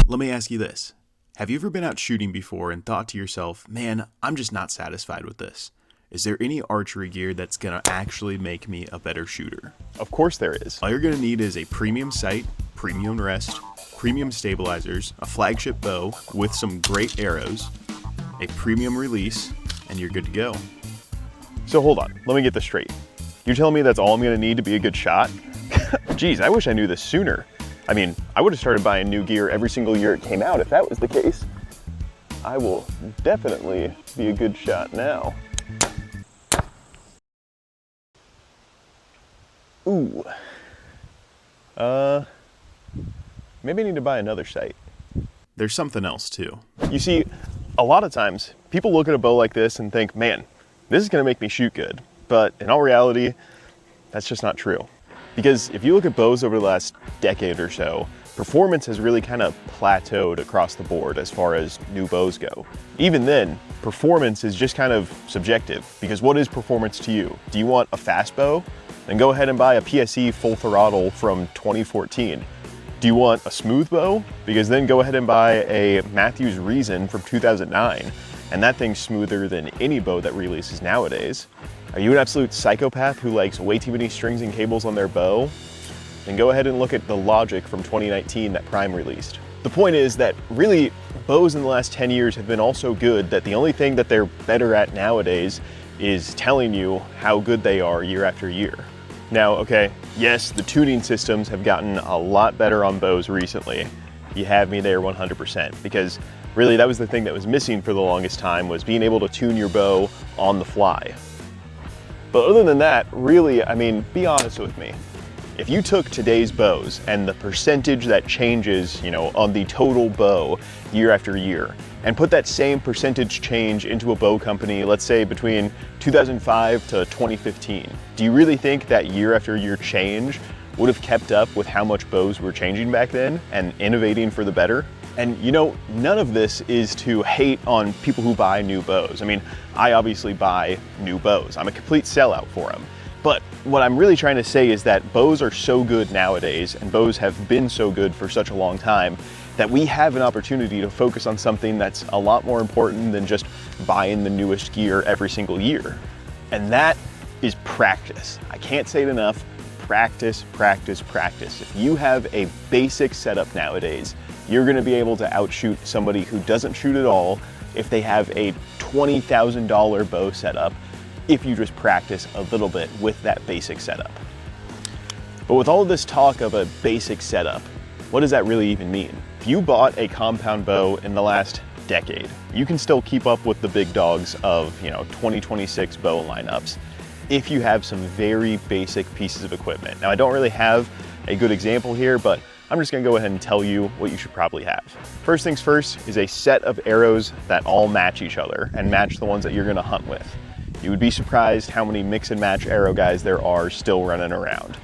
Let me ask you this. Have you ever been out shooting before and thought to yourself, man, I'm just not satisfied with this? Is there any archery gear that's going to actually make me a better shooter? Of course there is. All you're going to need is a premium sight, premium rest, premium stabilizers, a flagship bow with some great arrows, a premium release, and you're good to go. So hold on, let me get this straight. You're telling me that's all I'm gonna need to be a good shot? Geez, I wish I knew this sooner. I mean, I would have started buying new gear every single year it came out if that was the case. I will definitely be a good shot now. Ooh. Maybe I need to buy another sight. There's something else too. You see, a lot of times people look at a bow like this and think, man, this is gonna make me shoot good. But in all reality, that's just not true. Because if you look at bows over the last decade or so, performance has really kind of plateaued across the board as far as new bows go. Even then, performance is just kind of subjective, because what is performance to you? Do you want a fast bow? Then go ahead and buy a PSE full throttle from 2014. Do you want a smooth bow? Because then go ahead and buy a Matthews Reason from 2009, and that thing's smoother than any bow that releases nowadays. Are you an absolute psychopath who likes way too many strings and cables on their bow? Then go ahead and look at the Logic from 2019 that Prime released. The point is that really bows in the last 10 years have been all so good that the only thing that they're better at nowadays is telling you how good they are year after year. Now, okay, yes, the tuning systems have gotten a lot better on bows recently. You have me there 100%, because really that was the thing that was missing for the longest time, was being able to tune your bow on the fly. But other than that, really, I mean, be honest with me. If you took today's bows and the percentage that changes, on the total bow year after year, and put that same percentage change into a bow company, let's say between 2005 to 2015, do you really think that year after year change would have kept up with how much bows were changing back then and innovating for the better? And none of this is to hate on people who buy new bows. I mean, I obviously buy new bows. I'm a complete sellout for them. But what I'm really trying to say is that bows are so good nowadays, and bows have been so good for such a long time, that we have an opportunity to focus on something that's a lot more important than just buying the newest gear every single year. And that is practice. I can't say it enough. Practice, practice, practice. If you have a basic setup nowadays, you're gonna be able to outshoot somebody who doesn't shoot at all if they have a $20,000 bow setup, if you just practice a little bit with that basic setup. But with all of this talk of a basic setup, what does that really even mean? If you bought a compound bow in the last decade, you can still keep up with the big dogs of 2026 bow lineups if you have some very basic pieces of equipment. Now, I don't really have a good example here, but I'm just gonna go ahead and tell you what you should probably have. First things first is a set of arrows that all match each other and match the ones that you're gonna hunt with. You would be surprised how many mix and match arrow guys there are still running around.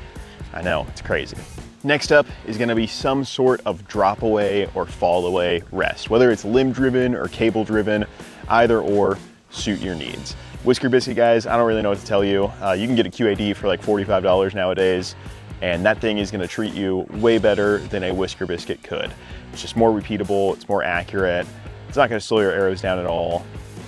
I know, it's crazy. Next up is gonna be some sort of drop away or fall away rest, whether it's limb driven or cable driven, either or suit your needs. Whisker biscuit guys, I don't really know what to tell you. You can get a QAD for like $45 nowadays, and that thing is gonna treat you way better than a whisker biscuit could. It's just more repeatable, it's more accurate, it's not gonna slow your arrows down at all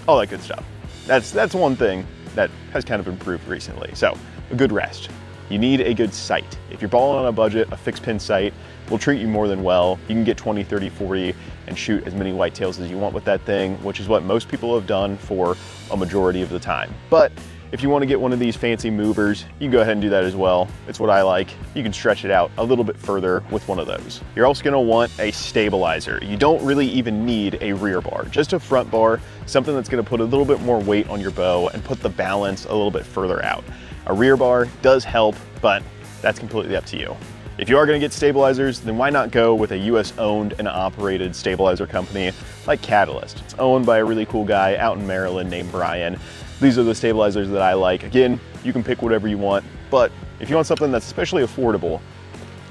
that good stuff. That's one thing that has kind of improved recently. So, a good rest. You need a good sight. If you're balling on a budget, a fixed pin sight will treat you more than well. You can get 20, 30, 40 and shoot as many whitetails as you want with that thing, which is what most people have done for a majority of the time. But if you want to get one of these fancy movers, you can go ahead and do that as well. It's what I like. You can stretch it out a little bit further with one of those. You're also going to want a stabilizer. You don't really even need a rear bar, just a front bar, something that's going to put a little bit more weight on your bow and put the balance a little bit further out. A rear bar does help, but that's completely up to you. If you are going to get stabilizers, then why not go with a US owned and operated stabilizer company like Catalyst? It's owned by a really cool guy out in Maryland named Brian. These are the stabilizers that I like. Again, you can pick whatever you want, but if you want something that's especially affordable,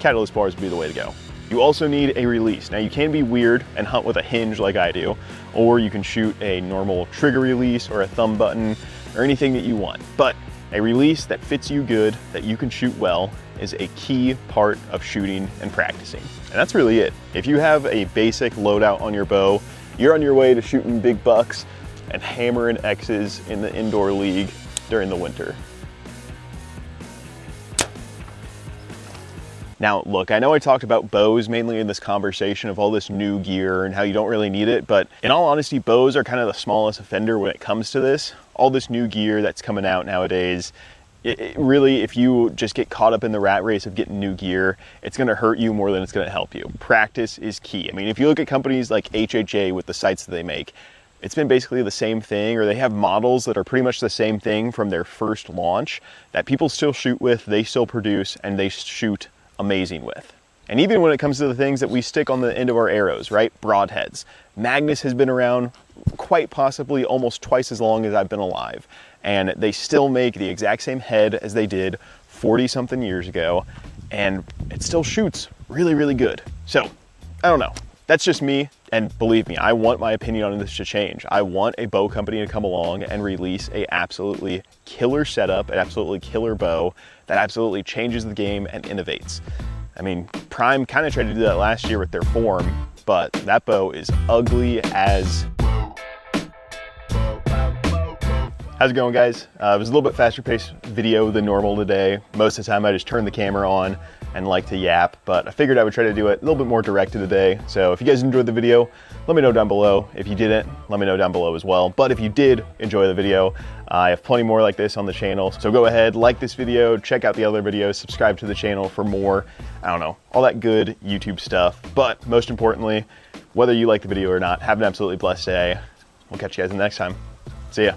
Catalyst bars would be the way to go. You also need a release. Now, you can be weird and hunt with a hinge like I do, or you can shoot a normal trigger release or a thumb button or anything that you want. But A release that fits you good, that you can shoot well, is a key part of shooting and practicing. And that's really it. If you have a basic loadout on your bow, you're on your way to shooting big bucks and hammering X's in the indoor league during the winter. Now, look, I know I talked about bows mainly in this conversation of all this new gear and how you don't really need it, but in all honesty, bows are kind of the smallest offender when it comes to this. All this new gear that's coming out nowadays, it really, if you just get caught up in the rat race of getting new gear, it's gonna hurt you more than it's gonna help you. Practice is key. I mean, if you look at companies like HHA with the sights that they make, it's been basically the same thing, or they have models that are pretty much the same thing from their first launch that people still shoot with, they still produce, and they shoot amazing with. And even when it comes to the things that we stick on the end of our arrows, right? Broadheads. Magnus has been around quite possibly almost twice as long as I've been alive. And they still make the exact same head as they did 40 something years ago. And it still shoots really, really good. So, I don't know. That's just me. And believe me, I want my opinion on this to change. I want a bow company to come along and release a absolutely killer setup, an absolutely killer bow that absolutely changes the game and innovates. I mean, Prime kind of tried to do that last year with their form, but that bow is ugly as... How's it going, guys? It was a little bit faster paced video than normal today. Most of the time I just turn the camera on and like to yap, but I figured I would try to do it a little bit more directed today. So if you guys enjoyed the video, let me know down below. If you didn't, let me know down below as well. But if you did enjoy the video, I have plenty more like this on the channel. So go ahead, like this video, check out the other videos, subscribe to the channel for more, I don't know, all that good YouTube stuff. But most importantly, whether you like the video or not, have an absolutely blessed day. We'll catch you guys in the next time. See ya.